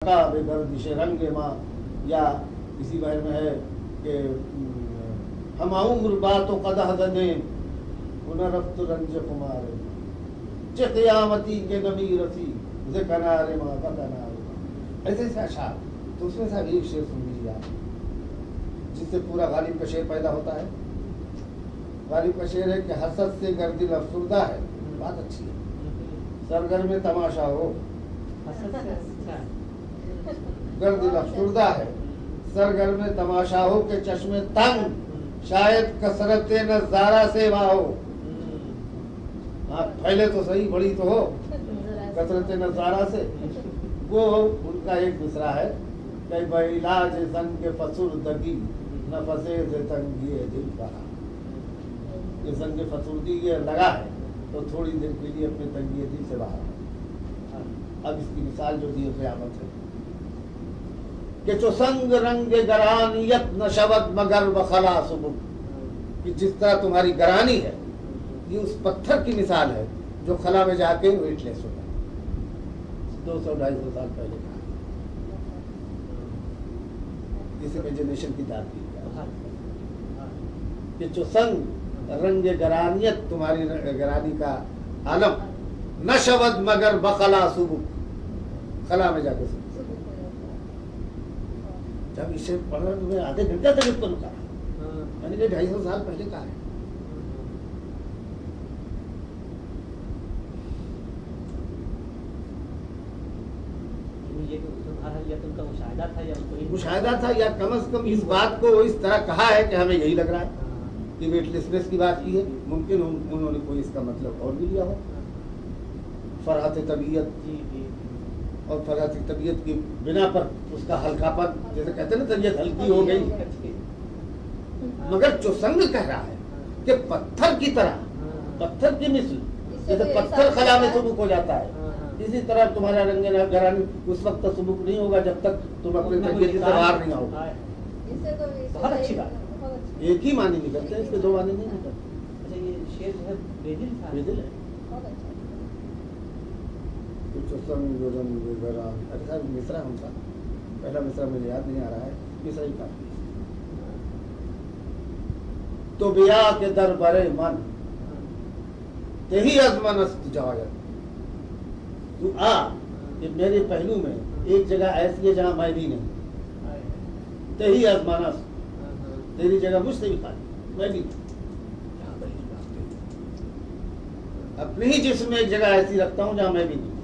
बेगर्दिश रंग माँ, या किसी बारे में है कि हम उम्र बातो कदह दने पुनरफ्त रंज कुमार चिकयामती के नमी रसी जे कनारे माँ का कनारे। ऐसे ऐसे अशार, तो उसमें से एक शेर सुन लीजिए आप, जिससे पूरा गालिब का शेर पैदा होता है। गालिब का शेर है कि हसद से गर्दिल अफसुर्दा है, बात अच्छी है, सरगर में तमाशा हो, गर्दिल अफसुर्दा है, सरगर में तमाशा हो के चश्मे तंग, शायद कसरत नज़ारा से वाहो। हाँ, पहले तो सही, बड़ी तो हो, कसरत नज़ारा से। वो उनका एक दूसरा है कि बैलाज सन के फसुर्दगी न फसे से तंगी दिल बहा। ये सन के फसुर्दी ये लगा है तो थोड़ी देर के लिए अपने तंगी दिल से बाहर। अब इसकी मिसाल जो दी क़यामत है कि जो संग रंग गरानियत नशवत मगर वखला सुबुक, कि जिस तरह तुम्हारी गरानी है ये उस पत्थर की मिसाल है जो खला में जाके वेटलेस होगा। 200-250 साल पहले का इसे इमेजिनेशन की तारीफ कि जो संग रंग गरानियत तुम्हारी गरानी का आलम नशवत मगर बखला सुबुक, खला में जाके जब इसे पढ़ने में आधे घंटे तक इसको रुका, मैंने कहा 250 साल पहले का है। मुशाहिदा था या कम से कम इस बात को इस तरह कहा है कि हमें यही लग रहा है कि वेटलेसनेस की बात की है। मुमकिन उन्होंने कोई इसका मतलब और भी लिया हो, फरहत तबीयत और फरहत तबीयत की बिना पर उसका हल्कापन, जैसे कहते हैं ना तबीयत हल्की हो गई। मगर जो संग कह रहा है कि पत्थर की तरह, पत्थर की मिसल, जैसे पत्थर खला में सुबुक हो जाता है, इसी तरह तुम्हारा रंग गरानी उस वक्त तक सुबुक नहीं होगा जब तक तुम अपने तबीयत से बाहर नहीं आओगे। बहुत अच्छी बात, एक ही मानी निकलते हैं, इसके दो मानी नहीं निकलते। अच्छा, ये शेर जो है बेदिल है। मिसरा हमका पहला मिसरा मुझे याद नहीं आ रहा है, मिसरा ही काफी। तो बिया के दर बरे मन तेही अजमनस्त जायत, तू आ कि मेरे पहलू में एक जगह ऐसी है जहां मैं भी नहीं, तेही अजमनस्त, तेरी जगह मुझसे भी खाली, मैं भी अपने ही जिस्म में एक जगह ऐसी रखता हूं जहां मैं भी नहीं।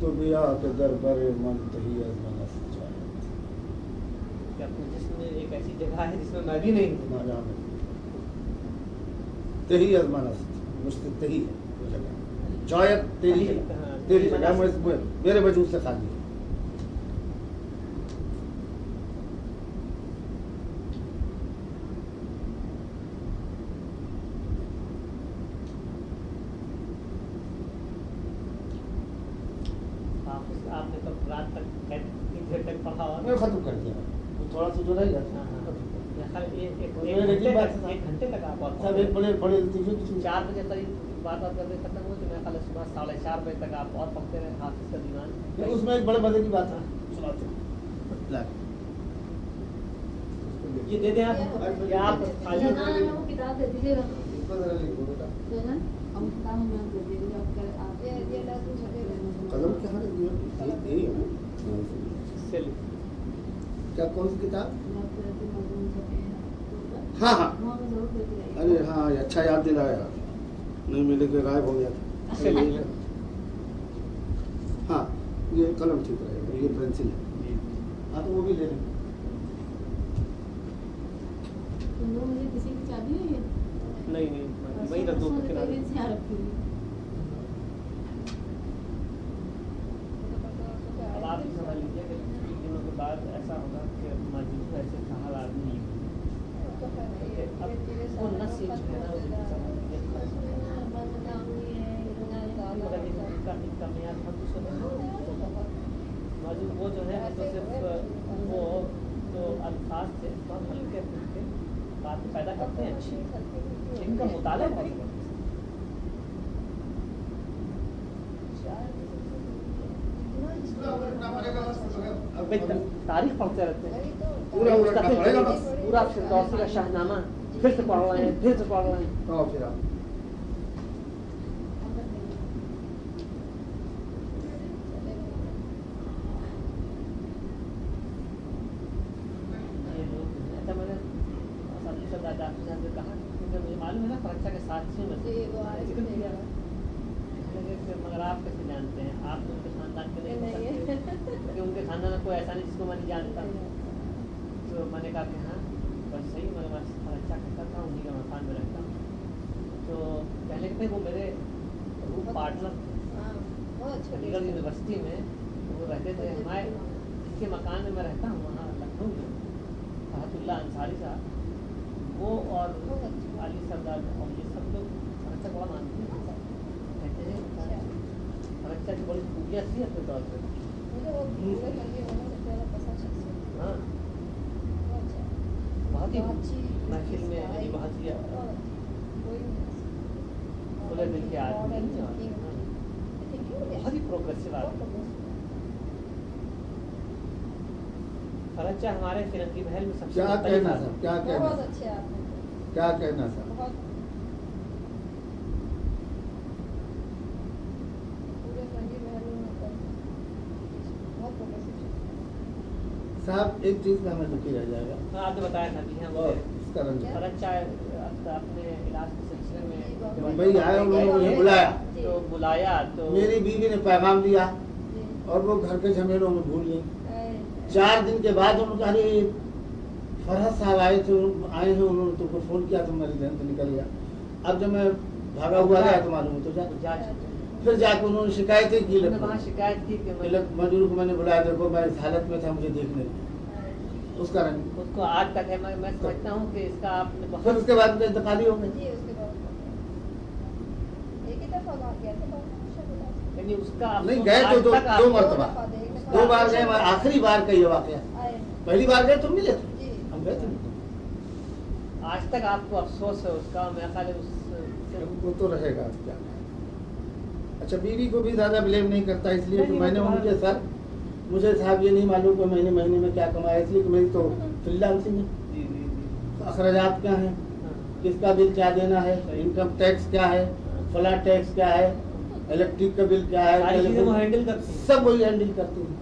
तो बिया के दरबारे मन तही अज़मनस्त जायत, कि अपने जिस्म में एक ऐसी जगह है जिसमें मैं भी नहीं हूँ, तही अज़मनस्त, मुझसे तही है वो जगह, जायत तेरी जगह मेरे वजूद से खाली है। आपने तो रात तक देर तक पढ़ा और मैं खत्म कर दिया, वो थोड़ा सा जो रह गया एक घंटे तक आप सब एक बड़े 4 बजे करीब बात करते खत्म हुई, तो मैं कल सुबह 4:30 बजे तक आप और पढ़ते रहे हाफिज का दीवान। उसमें एक बड़े मजे की बात है, सुनाते ये दे दें आप, या आप किताब दे दीजिएगा, कलम क्या है, क्या कौन सी किताब? हाँ हाँ, अरे हाँ, अच्छा याद दिलाया, नहीं मिले के गायब हो गया था। हाँ, ये कलम ठीक रहेगा, ये पेंसिल है। हाँ, तो वो भी ले लें। मुझे किसी की चाबी है? नहीं, वही रख दो किनारे। अब आप ही समझ लीजिए कि कुछ दिनों के बाद ऐसा होगा कि मजबूर ऐसे कहा आदमी वो नस्ल जो है ना वो जो है तो सिर्फ वो जो अल्फाज थे बहुत हल्के फुल्के बात पैदा करते हैं अच्छी, इनका मुताला भाई तारीख पढ़ते रहते हैं पूरा उलटना पड़ेगा बस। पूरा फिरदौसी का शाहनामा फिर से पढ़ रहे हैं, फिर से पढ़ रहे हैं। तो फिर आप अच्छा, मैंने साथी से दादा आपसे कहा क्योंकि मुझे मालूम है ना परीक्षा के साथियों में से जिक्र किया कि मगर आप कैसे जानते हैं, आप तो उनके खानदान के नहीं हो सकते क्योंकि उनके खानदान में कोई ऐसा नहीं जिसको मैं नहीं जानता। तो मैंने कहा कि हाँ बस सही, मैं परीक्षा करता था, उन्हीं का मकान में रहता हूँ। तो पहले थे वो मेरे रूम पार्टनर थे अलीगढ़ यूनिवर्सिटी में, तो वो रहते थे हमारे जिसके मकान में मैं रहता हूँ वहाँ लखनऊ में, फहतुल्ला अंसारी साहब, वो और अली सरदार और ये सब लोग परीक्षा बड़ा मानते हैं, कहते हैं परीक्षा की बड़ी खूबियाँ थी अपने तौर पर। हाँ बहुत ही महफिल में अली बहुत ही खुले दिल के आदमी हैं, बहुत ही प्रोग्रेसिव आदमी। फरच्चा हमारे फिरंगी महल में सबसे क्या कहना था, क्या कहना बहुत था, अच्छे आपने क्या कहना था? बहुत पूरे फिरंगी महल में मतलब बहुत प्रोग्रेसिव। साहब एक चीज में हमें दुखी रह जाएगा, हाँ आपने बताया था कि हाँ और मुझे इसका रंग फरच्चा अपने इलाज के सिलसिले में मुंबई आए, उन्होंने मुझे बुलाया, तो बुलाया तो मेरी बीवी ने पैगाम दिया और वो घर के झमेलों में भूल गई। 4 दिन के बाद उन्होंने कहा अरे फरहत साहब आए हैं, उन्होंने तुमको फोन किया तो मेरी ध्यान तो निकल गया। अब जब मैं भागा हुआ गया तो मालूम तो जा फिर जाकर उन्होंने शिकायतें की, वहाँ शिकायत की कि मजदूर को मैंने बुलाया, देखो मैं इस हालत में था, मुझे देखने दो। उसका रंग उसको आज तक है। मैं समझता हूँ कि इसका आपने फिर बहुत उसके बाद उनका इंतकाल ही हो गया। जी उसके बाद एक ही दफा बात किया था यानी उसका नहीं अफसोस गए आज तो तक 2 आपको- मरतबा, 2 बार गए, आखिरी बार का ये वाकया। आए पहली बार गए तो मिले थे, जी हम गए थे। आज तक आपको अफसोस है उसका। मेरा ख्याल है उससे वो तो रहेगा क्या। अच्छा, बीवी को भी ज्यादा ब्लेम नहीं करता, इसलिए कि नहीं, मैंने नहीं, उनके साथ, मुझे साहब ये नहीं मालूम कि महीने में क्या कमाया, इसलिए कि मेरी तो फ्रीलांसिंग है, जी जी जी अखराजात क्या है, हाँ। किसका बिल क्या देना है, इनकम टैक्स क्या है, फ्लैट टैक्स क्या है, इलेक्ट्रिक का बिल क्या है, सारी चीजें वो टेलीफोन, हैंडल करती हैं। सब वही हैंडल करती हूँ।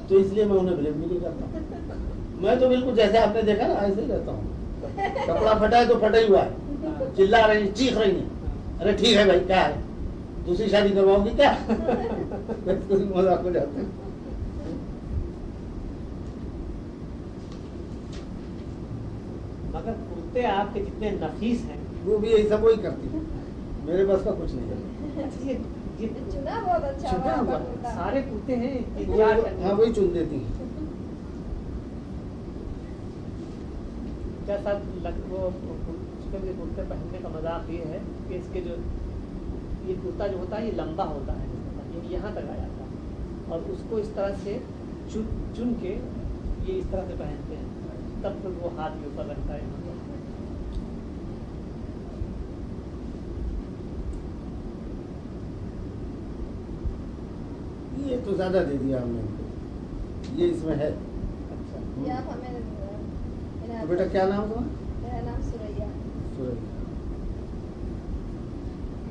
तो इसलिए मैं उन्हें ब्लेम भी नहीं करता। मैं तो बिल्कुल जैसे आपने देखा ना ऐसे ही रहता हूँ। कपड़ा फटा है तो फटा ही हुआ है, चिल्ला रही चीख रही है, अरे ठीक है भाई क्या है, दूसरी शादी करवाओगी क्या? मजाक हो जाते हैं। मगर कुर्ते आपके जितने नफीस हैं, वो भी यही सब वही करती है, मेरे बस का कुछ नहीं है। ये चुना बहुत अच्छा चुना हुआ हुआ सारे कुर्ते हैं कि वो- क्या हाँ वही चुन देती है। क्या सब वो कुर्ते पहनने का मजाक ये है कि इसके जो ये कुर्ता जो होता है ये लंबा होता है, ये यहाँ तक आ जाता है और उसको इस तरह से चुन के ये इस तरह से पहनते हैं, तब फिर वो हाथ के ऊपर रखता है। ये तो ज्यादा दे दिया हमने इनको, ये इसमें है। अच्छा ये आप हमें तो बेटा क्या नाम तुम्हारा? मेरा नाम सुरैया। सूरज।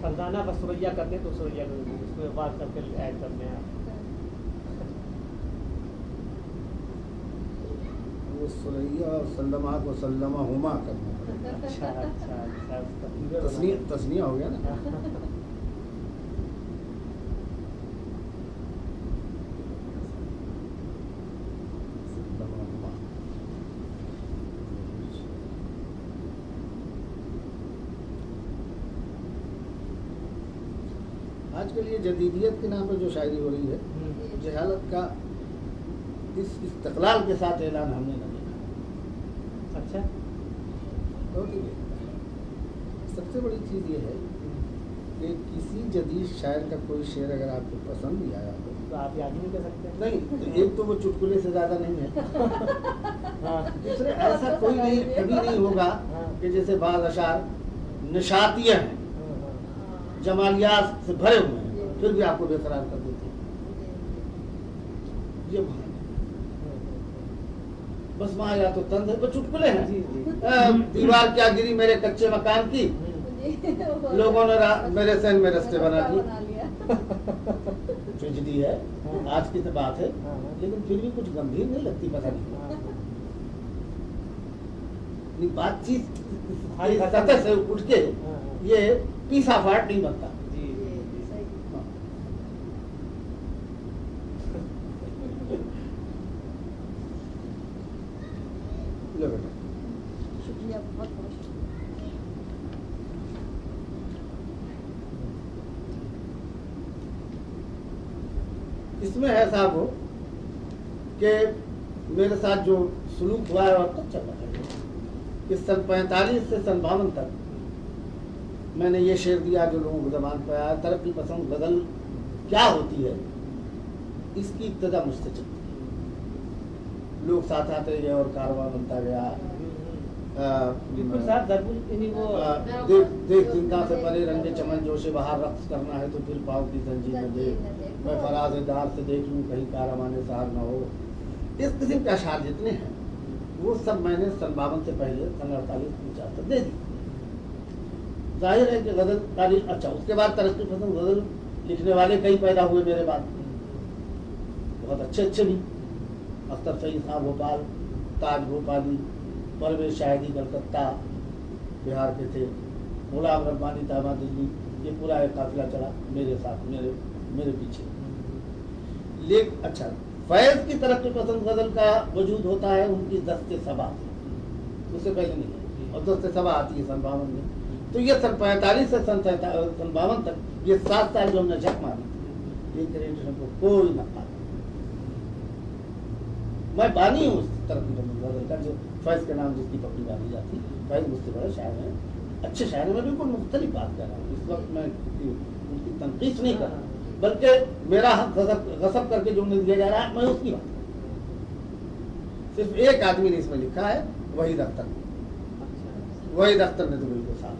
फरजाना बस सुरैया करते तो सुरैया उसमें बात करके ऐड करते हैं आप। वो सुरैया और सल्लमा को सल्लमा हुमा करना, अच्छा अच्छा अच्छा उसका तस्निया हो गया ना। सल्लमा हुमा। आजकल ये जदीदियत के नाम पर जो शायरी हो रही है, जहालत का इस इस्तक़लाल के साथ ऐलान हमने न देखा। अच्छा बहुत ही बेहतर। सबसे बड़ी चीज़ ये है कि किसी जदीद शायर का कोई शेर अगर आपको पसंद भी आया हो, तो आप याद ही नहीं कर सकते। नहीं तो एक तो वो चुटकुले से ज़्यादा नहीं है, हाँ दूसरे ऐसा कोई नहीं कभी नहीं होगा कि जैसे बाज़ अशार निशातियाँ हैं, जमालियात से भरे हुए हैं, फिर भी आपको बेकरार कर देते हैं। ये महान है। बस वहाँ या तो तंज है, तो चुटकुले हैं। दीवार क्या गिरी मेरे कच्चे मकान की, लोगों ने मेरे सहन में रस्ते बना दिए। ट्रेजेडी है, आज की तो बात है, लेकिन फिर भी कुछ गंभीर नहीं लगती, पता नहीं बातचीत सतह से उठ के ये पीसा फाट नहीं बनता। लो बेटा, शुक्रिया, बहुत बहुत शुक्रिया। इसमें है साहब हो कि मेरे साथ जो सुलूक हुआ है और तक चल रहा है कि सन 45 से सन 52 तक मैंने ये शेर दिया जो लोगों को जबान पर आया, तरक्की पसंद गजल क्या होती है, इसकी इब्तदा मुझसे चलती है। लोग साथ आते गए और कारवां बनता गया। बिल्कुल साहब, दरपुर वो देख चिंता से परे रंगे चमन जोशे बाहर रक्स करना है तो फिर पाँव की जंजीर में दे, मैं फराज़ेदार से देख लूँ कहीं कारवाने सार न हो। इस किस्म के अशार जितने हैं वो सब मैंने सन 52 से पहले सन 48-49 दे दी। जाहिर है कि गजल तारीख, अच्छा उसके बाद तरक्की पसंद गजल लिखने वाले कई पैदा हुए मेरे बाद, बहुत अच्छे अच्छे भी। अख्तर सईद खां भोपाल, ताज भोपाली, परवेज शाहिदी कलकत्ता बिहार के थे, गुलाम रब्बानी ताबा दिल्ली, ये पूरा एक काफिला चला मेरे साथ, मेरे पीछे। लेकिन अच्छा, फैज की तरक्की पसंद गजल का वजूद होता है उनकी दस्ते सबा, उससे पहले नहीं, और दस्ते सबा आती है सन 52 में। तो ये सन 45 से सन 52 तक ये 7 साल जो हमने झक मारी, ये क्रेडिट हमको कोई न पाता। मैं बानी हूँ उस तरक्की पसंद गजल का, जो फैज के नाम जिसकी पकड़ी बांधी जाती। फैज मुझसे बड़े शायर हैं, अच्छे शायर हैं। मैं बिल्कुल मुख्तलिफ बात कर रहा हूँ इस वक्त, मैं उनकी तनकीस नहीं कर रहा, बल्कि मेरा हक गसब करके जो उन्हें दिया जा रहा है मैं उसकी बात। सिर्फ एक आदमी ने इसमें लिखा है, वहीद अख्तर। वहीद अख्तर ने तो बिल्कुल साफ,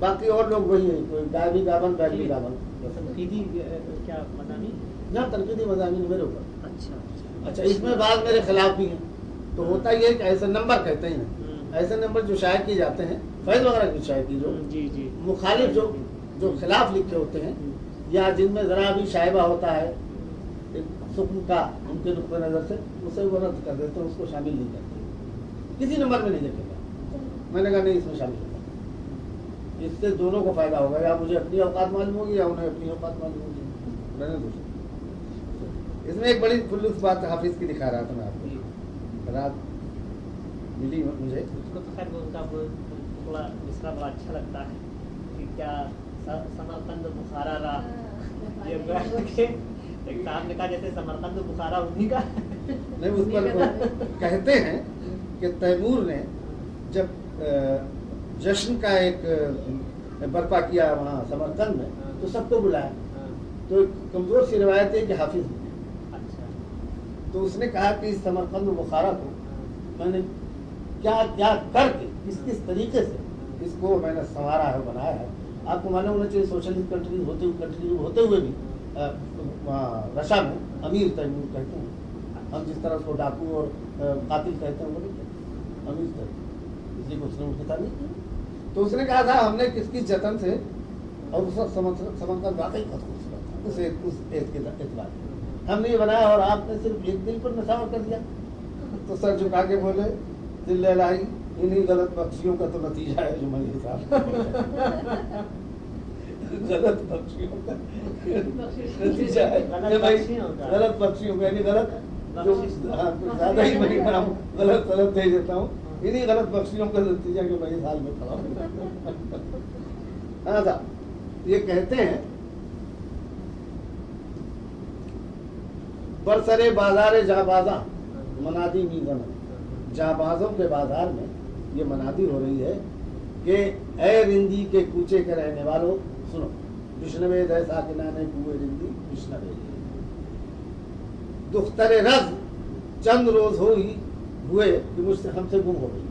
बाकी और लोग वही है, कोई गायबी गावन बैगली गावन। तनकीदी क्या मज़ामी ना, तनकीदी मज़ामी मेरे ऊपर। अच्छा, इसमें बात मेरे खिलाफ भी है। तो होता ही है कि ऐसे नंबर कहते हैं, ऐसे नंबर जो शायर किए जाते हैं, फैज वगैरह की शायर की, जो मुखालिफ जो खिलाफ लिखे होते हैं, या जिनमें जरा भी शायबा होता है सुकून का उनके नुक्ते नजर से, उसे वो रद्द कर देते हैं, उसको शामिल नहीं करते, किसी नंबर में नहीं लिखेगा। मैंने कहा नहीं, इसमें शामिल होगा, इससे दोनों को फायदा होगा, या मुझे अपनी औकात मालूम होगी या उन्हें अपनी औकात मालूम होगी। मैंने दूसरा इसमें एक बड़ी खुल्लूस बात हाफिज की दिखा रहा था मैं आपको, रात मिली मुझे उसको तो खैर उनका थोड़ा मिसरा बड़ा अच्छा लगता है कि क्या समरकंद बुखारा रहा, ये एक साहब ने कहा जैसे समरकंद बुखारा उन्हीं का नहीं, उस पर कहते हैं कि तैमूर ने जब जश्न का एक बर्पा किया वहाँ समरकंद में, तो सबको बुलाया। तो एक कमजोर सी रिवायत है कि हाफिज, तो उसने कहा कि इस समरकंद बुखारा को मैंने क्या क्या करके किस तरीके से इसको मैंने संवारा है, बनाया है। आपको मालूम होना चाहिए सोशलिस्ट कंट्री होते हुए भी रशा में अमीर तैमूर कहते हैं, हम जिस तरह उसको डाकू और कातिल कहते हैं, वो नहीं अमीर तैमूर, इसलिए उसने उनके साथ नहीं किया। तो उसने कहा था हमने किसकी जतन से, और उस वक्त समरकंद वाकई बहुत खूबसूरत था उस एतबार से हमने ये बनाया, और आपने सिर्फ एक दिल पर नशावर कर दिया। तो सर झुका के बोले, दिल लहलाई, इन्हीं गलत बख्शियों का तो नतीजा है जो मलिक साहब गलत बख्शियों का नतीजा है, गलत बख्शियों का, यानी गलत जो ज्यादा ही मैं नाम गलत दे देता हूँ, इन्हीं गलत बख्शियों का नतीजा जो मैं इस हाल में खड़ा हूँ। हाँ, ये कहते हैं बरसरे बाजारे जाबाजा मनादी मीज़न, जाबाजों के बाजार में ये मनादी हो रही है कि ए रिंदी के कूचे के रहने वालों सुनो, विष्णवे जैसा कि नाने कुए रिंदी विष्णवे, दुख्तरे रज चंद रोज हुए कि मुझसे हमसे गुम हो गई।